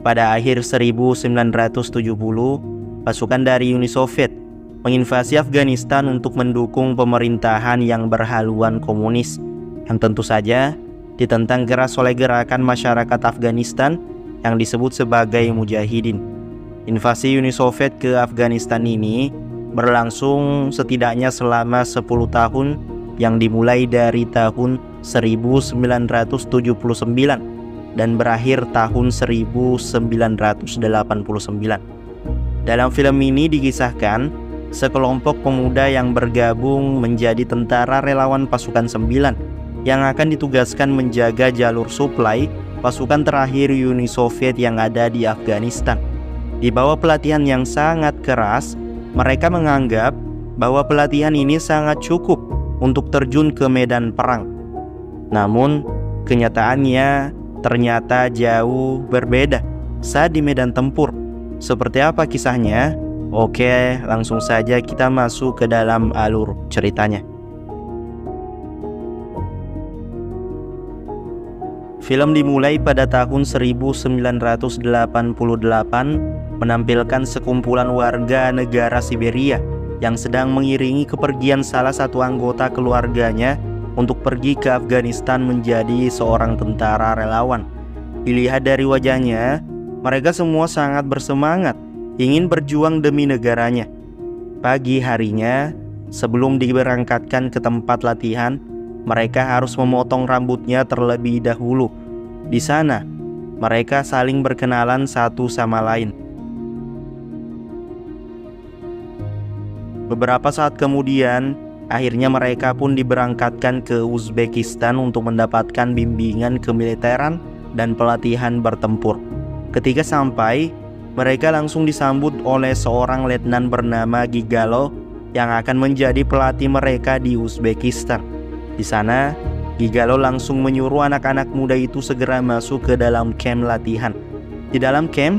Pada akhir 1970, pasukan dari Uni Soviet menginvasi Afghanistan untuk mendukung pemerintahan yang berhaluan komunis, yang tentu saja ditentang keras oleh gerakan masyarakat Afghanistan yang disebut sebagai Mujahidin. Invasi Uni Soviet ke Afghanistan ini berlangsung setidaknya selama 10 tahun yang dimulai dari tahun 1979 dan berakhir tahun 1989. Dalam film ini dikisahkan sekelompok pemuda yang bergabung menjadi tentara relawan pasukan 9 yang akan ditugaskan menjaga jalur suplai pasukan terakhir Uni Soviet yang ada di Afghanistan. Di bawah pelatihan yang sangat keras, mereka menganggap bahwa pelatihan ini sangat cukup untuk terjun ke medan perang. Namun, kenyataannya ternyata jauh berbeda saat di medan tempur. Seperti apa kisahnya? Oke, langsung saja kita masuk ke dalam alur ceritanya. Film dimulai pada tahun 1988 menampilkan sekumpulan warga negara Siberia yang sedang mengiringi kepergian salah satu anggota keluarganya untuk pergi ke Afghanistan menjadi seorang tentara relawan. Dilihat dari wajahnya, mereka semua sangat bersemangat ingin berjuang demi negaranya. Pagi harinya, sebelum diberangkatkan ke tempat latihan, mereka harus memotong rambutnya terlebih dahulu. Di sana, mereka saling berkenalan satu sama lain. Beberapa saat kemudian, akhirnya mereka pun diberangkatkan ke Uzbekistan untuk mendapatkan bimbingan kemiliteran dan pelatihan bertempur. Ketika sampai, mereka langsung disambut oleh seorang letnan bernama Gigalo yang akan menjadi pelatih mereka di Uzbekistan. Di sana, Gigalo langsung menyuruh anak-anak muda itu segera masuk ke dalam camp latihan. Di dalam camp,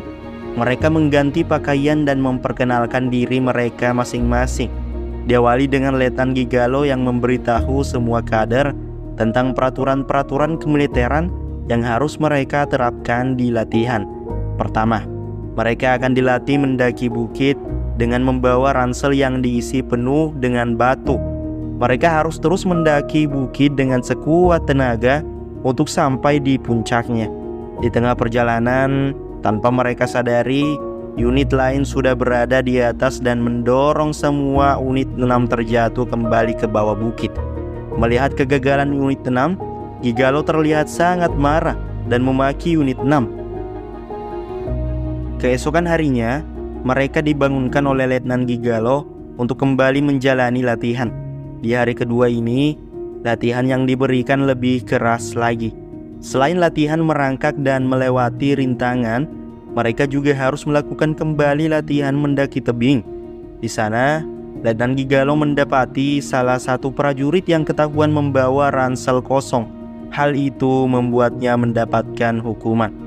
mereka mengganti pakaian dan memperkenalkan diri mereka masing-masing. Diawali dengan Letnan Gigalo yang memberitahu semua kader tentang peraturan-peraturan kemiliteran yang harus mereka terapkan di latihan. Pertama, mereka akan dilatih mendaki bukit dengan membawa ransel yang diisi penuh dengan batu. Mereka harus terus mendaki bukit dengan sekuat tenaga untuk sampai di puncaknya. Di tengah perjalanan, tanpa mereka sadari, unit lain sudah berada di atas dan mendorong semua unit 6 terjatuh kembali ke bawah bukit. Melihat kegagalan unit 6, Gigalo terlihat sangat marah dan memaki unit 6. Keesokan harinya, mereka dibangunkan oleh Letnan Gigalo untuk kembali menjalani latihan. Di hari kedua ini, latihan yang diberikan lebih keras lagi. Selain latihan merangkak dan melewati rintangan, mereka juga harus melakukan kembali latihan mendaki tebing. Di sana, Letnan Gigalo mendapati salah satu prajurit yang ketahuan membawa ransel kosong. Hal itu membuatnya mendapatkan hukuman.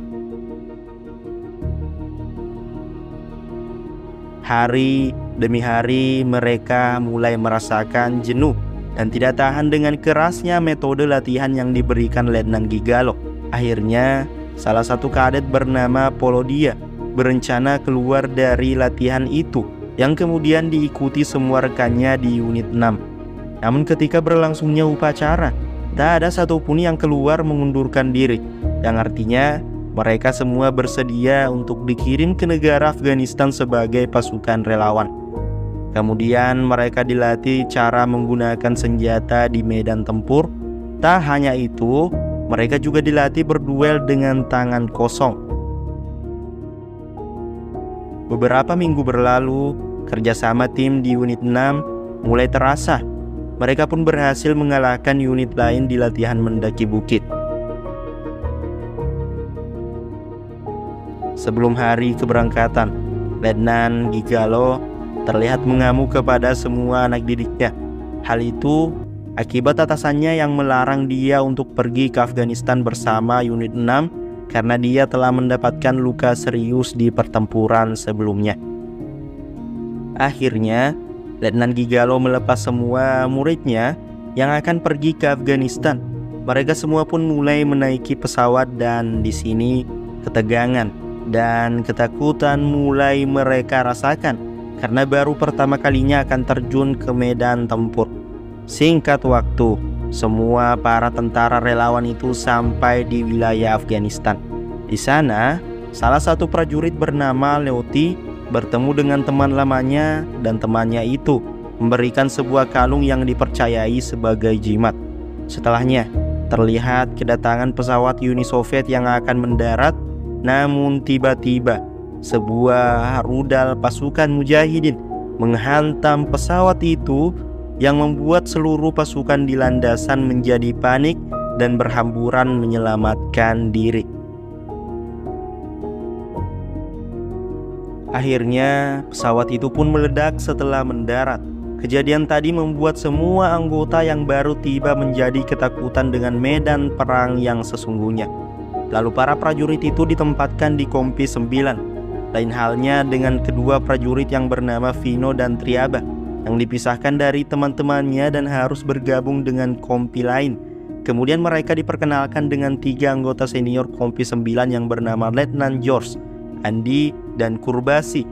Hari demi hari mereka mulai merasakan jenuh dan tidak tahan dengan kerasnya metode latihan yang diberikan Letnan Gigalo. Akhirnya, salah satu kadet bernama Polodia berencana keluar dari latihan itu yang kemudian diikuti semua rekannya di unit 6. Namun ketika berlangsungnya upacara, tak ada satupun yang keluar mengundurkan diri, yang artinya mereka semua bersedia untuk dikirim ke negara Afghanistan sebagai pasukan relawan. Kemudian mereka dilatih cara menggunakan senjata di medan tempur. Tak hanya itu, mereka juga dilatih berduel dengan tangan kosong. Beberapa minggu berlalu, kerjasama tim di unit 6 mulai terasa. Mereka pun berhasil mengalahkan unit lain di latihan mendaki bukit. Sebelum hari keberangkatan, Letnan Gigalo terlihat mengamuk kepada semua anak didiknya. Hal itu akibat atasannya yang melarang dia untuk pergi ke Afghanistan bersama unit 6 karena dia telah mendapatkan luka serius di pertempuran sebelumnya. Akhirnya, Letnan Gigalo melepas semua muridnya yang akan pergi ke Afghanistan. Mereka semua pun mulai menaiki pesawat dan di sini ketegangan dan ketakutan mulai mereka rasakan karena baru pertama kalinya akan terjun ke medan tempur. Singkat waktu, semua para tentara relawan itu sampai di wilayah Afghanistan. Di sana, salah satu prajurit bernama Leoti bertemu dengan teman lamanya, dan temannya itu memberikan sebuah kalung yang dipercayai sebagai jimat. Setelahnya, terlihat kedatangan pesawat Uni Soviet yang akan mendarat, namun tiba-tiba sebuah rudal pasukan mujahidin menghantam pesawat itu yang membuat seluruh pasukan di landasan menjadi panik dan berhamburan menyelamatkan diri. Akhirnya pesawat itu pun meledak setelah mendarat. Kejadian tadi membuat semua anggota yang baru tiba menjadi ketakutan dengan medan perang yang sesungguhnya. Lalu para prajurit itu ditempatkan di Kompi 9. Lain halnya dengan kedua prajurit yang bernama Vino dan Triaba, yang dipisahkan dari teman-temannya dan harus bergabung dengan Kompi lain. Kemudian mereka diperkenalkan dengan 3 anggota senior Kompi 9 yang bernama Letnan George, Andi, dan Kurbasi.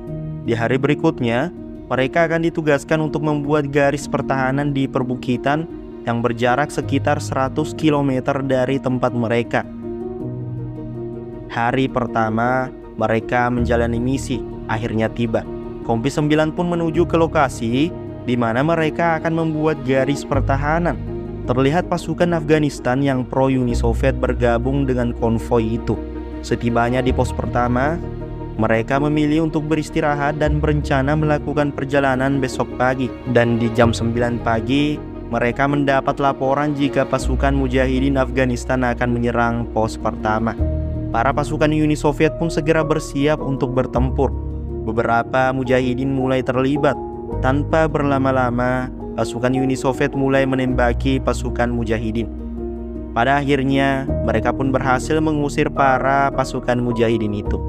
Di hari berikutnya, mereka akan ditugaskan untuk membuat garis pertahanan di perbukitan yang berjarak sekitar 100 km dari tempat mereka. Hari pertama, mereka menjalani misi, akhirnya tiba. Kompi 9 pun menuju ke lokasi di mana mereka akan membuat garis pertahanan. Terlihat pasukan Afghanistan yang pro-Uni Soviet bergabung dengan konvoi itu. Setibanya di pos pertama, mereka memilih untuk beristirahat dan berencana melakukan perjalanan besok pagi. Dan di jam 9 pagi, mereka mendapat laporan jika pasukan mujahidin Afghanistan akan menyerang pos pertama. Para pasukan Uni Soviet pun segera bersiap untuk bertempur. Beberapa mujahidin mulai terlibat. Tanpa berlama-lama, pasukan Uni Soviet mulai menembaki pasukan mujahidin. Pada akhirnya, mereka pun berhasil mengusir para pasukan mujahidin itu.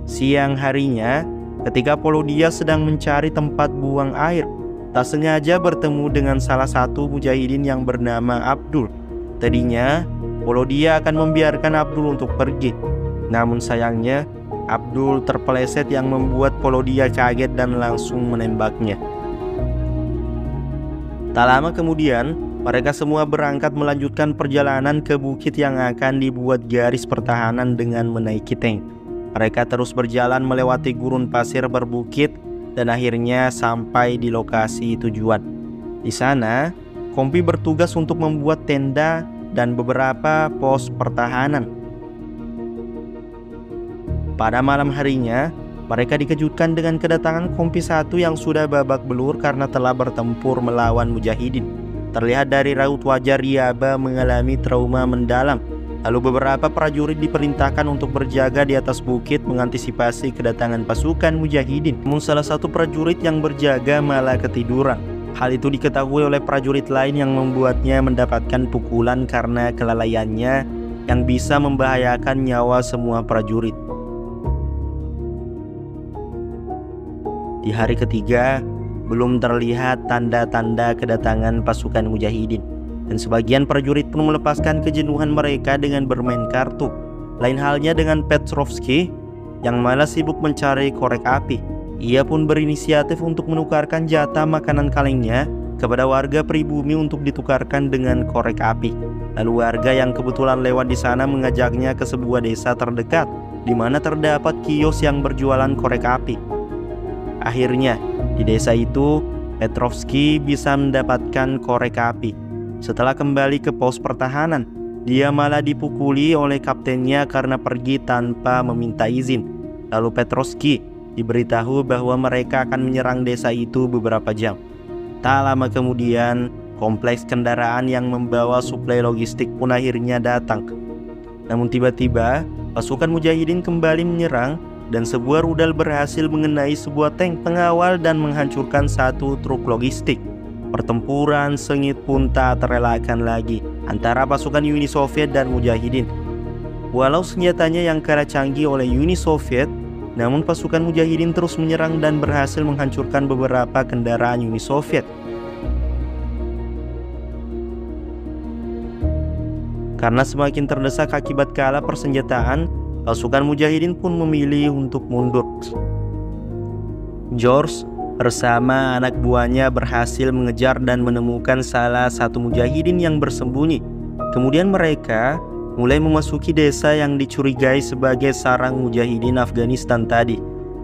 Siang harinya, ketika Polodia sedang mencari tempat buang air, tak sengaja bertemu dengan salah satu mujahidin yang bernama Abdul. Tadinya, Polodia akan membiarkan Abdul untuk pergi. Namun sayangnya, Abdul terpeleset yang membuat Polodia kaget dan langsung menembaknya. Tak lama kemudian, mereka semua berangkat melanjutkan perjalanan ke bukit yang akan dibuat garis pertahanan dengan menaiki tank. Mereka terus berjalan melewati gurun pasir berbukit dan akhirnya sampai di lokasi tujuan. Di sana, Kompi bertugas untuk membuat tenda dan beberapa pos pertahanan. Pada malam harinya, mereka dikejutkan dengan kedatangan Kompi 1 yang sudah babak belur karena telah bertempur melawan mujahidin. Terlihat dari raut wajah Riaba mengalami trauma mendalam. Lalu beberapa prajurit diperintahkan untuk berjaga di atas bukit mengantisipasi kedatangan pasukan mujahidin. Namun salah satu prajurit yang berjaga malah ketiduran. Hal itu diketahui oleh prajurit lain yang membuatnya mendapatkan pukulan karena kelalaiannya yang bisa membahayakan nyawa semua prajurit. Di hari ketiga, belum terlihat tanda-tanda kedatangan pasukan mujahidin. Dan sebagian prajurit pun melepaskan kejenuhan mereka dengan bermain kartu. Lain halnya dengan Petrovsky yang malah sibuk mencari korek api. Ia pun berinisiatif untuk menukarkan jatah makanan kalengnya kepada warga pribumi untuk ditukarkan dengan korek api. Lalu warga yang kebetulan lewat di sana mengajaknya ke sebuah desa terdekat di mana terdapat kios yang berjualan korek api. Akhirnya, di desa itu Petrovsky bisa mendapatkan korek api. Setelah kembali ke pos pertahanan, dia malah dipukuli oleh kaptennya karena pergi tanpa meminta izin. Lalu Petrovsky diberitahu bahwa mereka akan menyerang desa itu beberapa jam. Tak lama kemudian, kompleks kendaraan yang membawa suplai logistik pun akhirnya datang. Namun tiba-tiba, pasukan mujahidin kembali menyerang dan sebuah rudal berhasil mengenai sebuah tank pengawal dan menghancurkan satu truk logistik. Pertempuran sengit pun tak terelakkan lagi antara pasukan Uni Soviet dan mujahidin. Walau senjatanya yang kalah canggih oleh Uni Soviet, namun pasukan mujahidin terus menyerang dan berhasil menghancurkan beberapa kendaraan Uni Soviet. Karena semakin terdesak akibat kalah persenjataan, pasukan mujahidin pun memilih untuk mundur. George bersama anak buahnya berhasil mengejar dan menemukan salah satu mujahidin yang bersembunyi. Kemudian mereka mulai memasuki desa yang dicurigai sebagai sarang mujahidin Afghanistan tadi.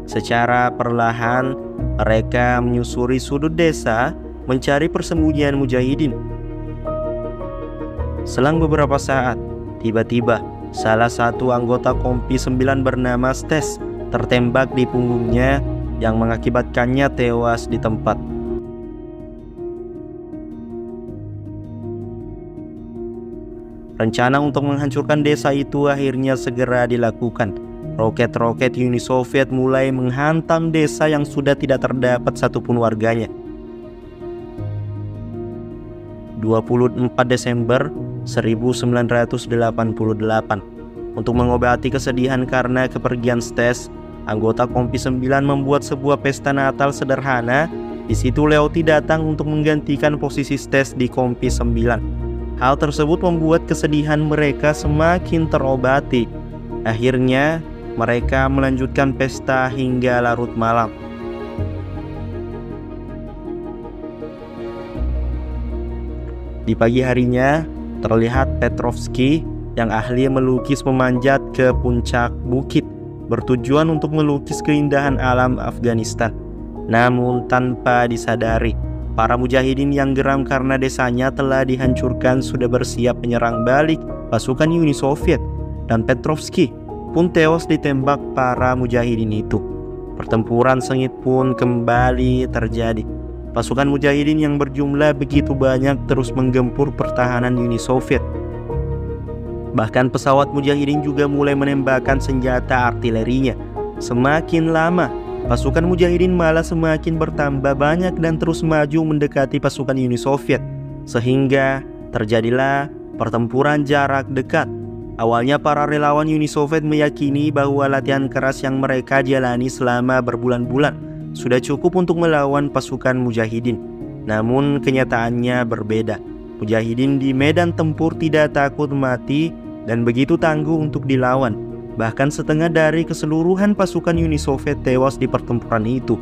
Secara perlahan mereka menyusuri sudut desa mencari persembunyian mujahidin. Selang beberapa saat, tiba-tiba salah satu anggota Kompi 9 bernama Stes tertembak di punggungnya yang mengakibatkannya tewas di tempat. Rencana untuk menghancurkan desa itu akhirnya segera dilakukan. Roket-roket Uni Soviet mulai menghantam desa yang sudah tidak terdapat satupun warganya. 24 Desember 1988. Untuk mengobati kesedihan karena kepergian Stes, anggota Kompi 9 membuat sebuah pesta Natal sederhana. Di situ Leoty datang untuk menggantikan posisi Stes di Kompi 9. Hal tersebut membuat kesedihan mereka semakin terobati. Akhirnya mereka melanjutkan pesta hingga larut malam. Di pagi harinya, terlihat Petrovsky yang ahli melukis memanjat ke puncak bukit bertujuan untuk melukis keindahan alam Afghanistan. Namun tanpa disadari, para mujahidin yang geram karena desanya telah dihancurkan sudah bersiap menyerang balik pasukan Uni Soviet, dan Petrovsky pun tewas ditembak para mujahidin itu. Pertempuran sengit pun kembali terjadi. Pasukan mujahidin yang berjumlah begitu banyak terus menggempur pertahanan Uni Soviet. Bahkan pesawat mujahidin juga mulai menembakkan senjata artilerinya. Semakin lama, pasukan mujahidin malah semakin bertambah banyak dan terus maju mendekati pasukan Uni Soviet. Sehingga terjadilah pertempuran jarak dekat. Awalnya para relawan Uni Soviet meyakini bahwa latihan keras yang mereka jalani selama berbulan-bulan sudah cukup untuk melawan pasukan mujahidin. Namun kenyataannya berbeda. Mujahidin di medan tempur tidak takut mati dan begitu tangguh untuk dilawan. Bahkan setengah dari keseluruhan pasukan Uni Soviet tewas di pertempuran itu.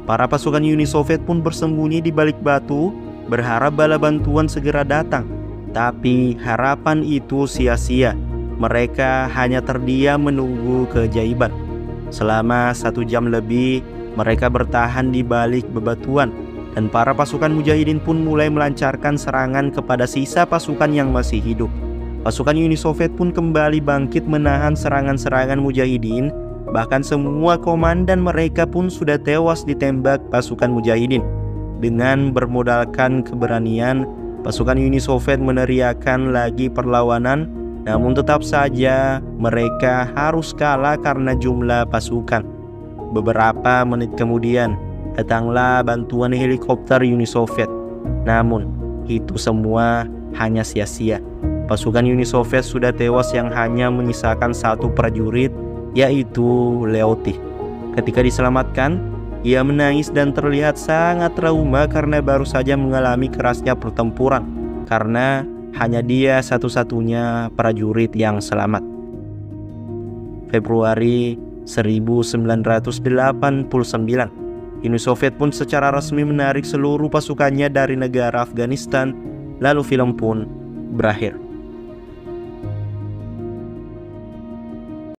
Para pasukan Uni Soviet pun bersembunyi di balik batu, berharap bala bantuan segera datang. Tapi harapan itu sia-sia. Mereka hanya terdiam menunggu keajaiban. Selama 1 jam lebih, mereka bertahan di balik bebatuan, dan para pasukan mujahidin pun mulai melancarkan serangan kepada sisa pasukan yang masih hidup. Pasukan Uni Soviet pun kembali bangkit menahan serangan-serangan mujahidin. Bahkan semua komandan mereka pun sudah tewas ditembak pasukan mujahidin. Dengan bermodalkan keberanian, pasukan Uni Soviet meneriakkan lagi perlawanan. Namun tetap saja mereka harus kalah karena jumlah pasukan. Beberapa menit kemudian, datanglah bantuan helikopter Uni Soviet. Namun, itu semua hanya sia-sia. Pasukan Uni Soviet sudah tewas yang hanya menyisakan 1 prajurit, yaitu Leoty. Ketika diselamatkan, ia menangis dan terlihat sangat trauma karena baru saja mengalami kerasnya pertempuran. Karena hanya dia satu-satunya prajurit yang selamat. Februari 1989, Uni Soviet pun secara resmi menarik seluruh pasukannya dari negara Afghanistan. Lalu film pun berakhir.